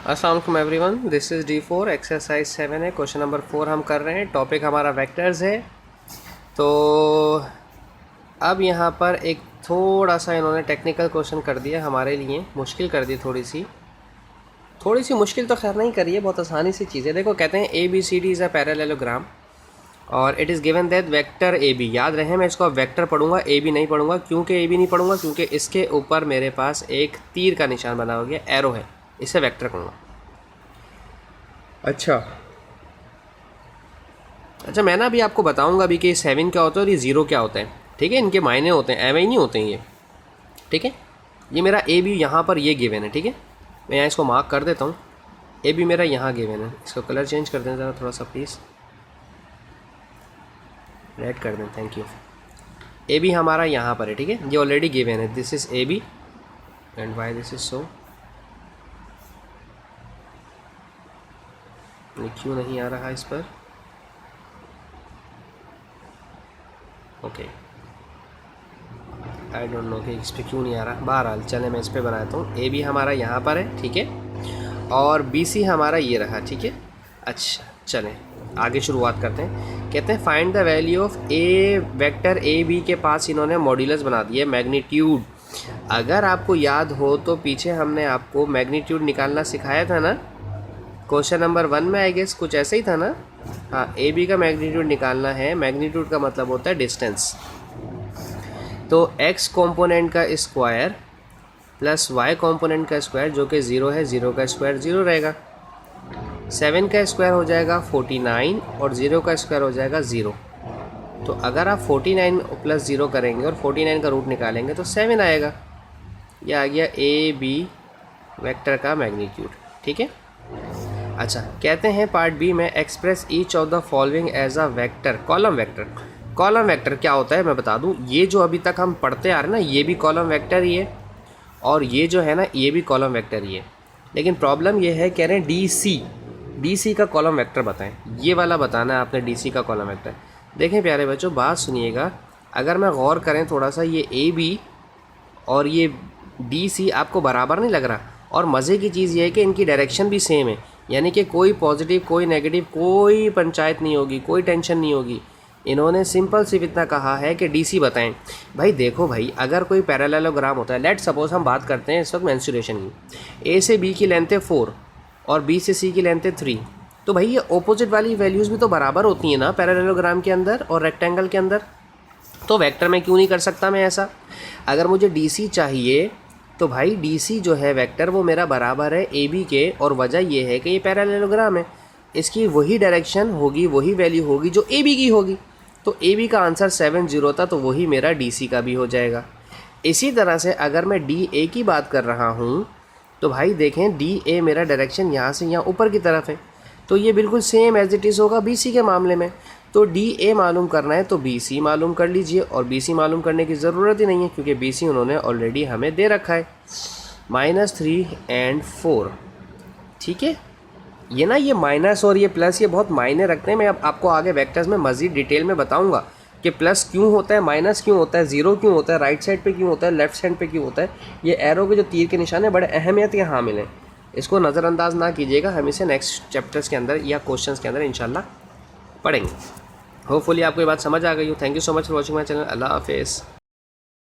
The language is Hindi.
अस्सलाम वालेकुम everyone, this is D4 exercise 7 है। क्वेश्चन नंबर 4 हम कर रहे हैं। टॉपिक हमारा वेक्टर्स है। तो अब यहाँ पर एक थोड़ा सा इन्होंने टेक्निकल क्वेश्चन कर दिया, हमारे लिए मुश्किल कर दी। थोड़ी सी मुश्किल तो खैर नहीं करी है, बहुत आसानी सी चीज़ है। देखो, कहते हैं ABCD इज़ अ पैरेललोग्राम और it is given that vector AB। याद रहे, मैं इसको वेक्टर पढ़ूंगा, AB नहीं पढ़ूंगा। क्योंकि AB नहीं पढ़ूंगा क्योंकि इसके ऊपर मेरे पास एक तीर का निशान बना हो गया, एरो है, इसे वेक्टर कहूँगा। अच्छा, मैं ना अभी आपको बताऊंगा अभी कि 7 क्या होता है और ये 0 क्या होता है। ठीक है, इनके मायने होते हैं, एवं ही नहीं होते हैं ये। ठीक है, ये मेरा AB यहाँ पर ये गिवन है। ठीक है, मैं यहाँ इसको मार्क कर देता हूँ। AB मेरा यहाँ गिवन है। इसको कलर चेंज कर दें ज़रा, थोड़ा सा प्लीज़ रेड कर दें, थैंक यू। AB हमारा यहाँ पर है। ठीक है, ये ऑलरेडी गिवन है, this is AB and why this is so. क्यों नहीं आ रहा इस पर? ओके, आई डोंट नो कि इस पर क्यों नहीं आ रहा। बहरहाल चले, मैं इस पर बनाता हूँ। AB हमारा यहाँ पर है, ठीक है, और BC हमारा ये रहा। ठीक है, अच्छा चलें आगे शुरुआत करते हैं। कहते हैं find the value of A vector AB के पास इन्होंने मॉड्यूलस बना दिया, मैग्नीट्यूड। अगर आपको याद हो तो पीछे हमने आपको मैग्नीट्यूड निकालना सिखाया था ना, क्वेश्चन नंबर 1 में आई गेस कुछ ऐसे ही था ना। हाँ, AB का मैग्नीट्यूड निकालना है। मैग्नीट्यूड का मतलब होता है डिस्टेंस। तो x कंपोनेंट का स्क्वायर प्लस y कंपोनेंट का स्क्वायर, जो कि 0 है, 0 का स्क्वायर 0 रहेगा। 7 का स्क्वायर हो जाएगा 49 और 0 का स्क्वायर हो जाएगा 0। तो अगर आप 49 प्लस 0 करेंगे और 49 का रूट निकालेंगे तो 7 आएगा। यह आ गया AB वेक्टर का मैग्नीट्यूड। ठीक है, अच्छा कहते हैं पार्ट बी में express each of the following as a vector, column vector. Column vector क्या होता है मैं बता दूं, ये जो अभी तक हम पढ़ते आ रहे हैं ना, ये भी कॉलम वेक्टर ही है और ये जो है ना, ये भी कॉलम वेक्टर ही है। लेकिन प्रॉब्लम ये है, कह रहे हैं DC का कॉलम वेक्टर बताएं। ये वाला बताना है आपने, DC का कॉलम वेक्टर। देखें प्यारे बच्चों, बात सुनिएगा, अगर मैं गौर करें थोड़ा सा, ये AB और ये DC आपको बराबर नहीं लग रहा। और मज़े की चीज़ ये है कि इनकी डायरेक्शन भी सेम है, यानी कि कोई पॉजिटिव कोई नेगेटिव कोई पंचायत नहीं होगी, कोई टेंशन नहीं होगी। इन्होंने सिंपल सिर्फ इतना कहा है कि DC बताएं। भाई देखो भाई, अगर कोई पैरेललोग्राम होता है, लेट सपोज हम बात करते हैं इस वक्त मेंस्ट्रुएशन की, A से B की लेंथ है 4 और B से C की लेंथ है 3। तो भाई ये ऑपोजिट वाली वैल्यूज़ भी तो बराबर होती हैं ना पैरेललोग्राम के अंदर और रेक्टेंगल के अंदर। तो वेक्टर में क्यों नहीं कर सकता मैं ऐसा? अगर मुझे DC चाहिए तो भाई DC जो है वेक्टर, वो मेरा बराबर है AB के, और वजह ये है कि ये पैरेललोग्राम है, इसकी वही डायरेक्शन होगी, वही वैल्यू होगी जो AB की होगी। तो AB का आंसर 7 था, तो वही मेरा DC का भी हो जाएगा। इसी तरह से अगर मैं DA की बात कर रहा हूँ तो भाई देखें, DA मेरा डायरेक्शन यहाँ से यहाँ ऊपर की तरफ है, तो ये बिल्कुल सेम एज इट इज़ होगा BC के मामले में। तो DA मालूम करना है तो BC मालूम कर लीजिए, और BC मालूम करने की ज़रूरत ही नहीं है क्योंकि BC उन्होंने ऑलरेडी हमें दे रखा है, -3 और 4। ठीक है, ये ना, ये माइनस और ये प्लस, ये बहुत मायने रखते हैं। मैं अब आपको आगे वेक्टर्स में मज़ीद डिटेल में बताऊंगा कि प्लस क्यों होता है, माइनस क्यों होता है, 0 क्यों होता है, राइट साइड पे क्यों होता है, लेफ्ट साइड पे क्यों होता है। ये एरो के जो तीर के निशान है बड़े अहमियत के हामिल हैं, इसको नज़रअंदाज ना कीजिएगा। हम इसे नेक्स्ट चैप्टर्स के अंदर या क्वेश्चंस के अंदर इंशाल्लाह पढ़ेंगे। होपफुली आपको ये बात समझ आ गई हो। Thank you so much for watching my channel. अल्लाह हाफिज़।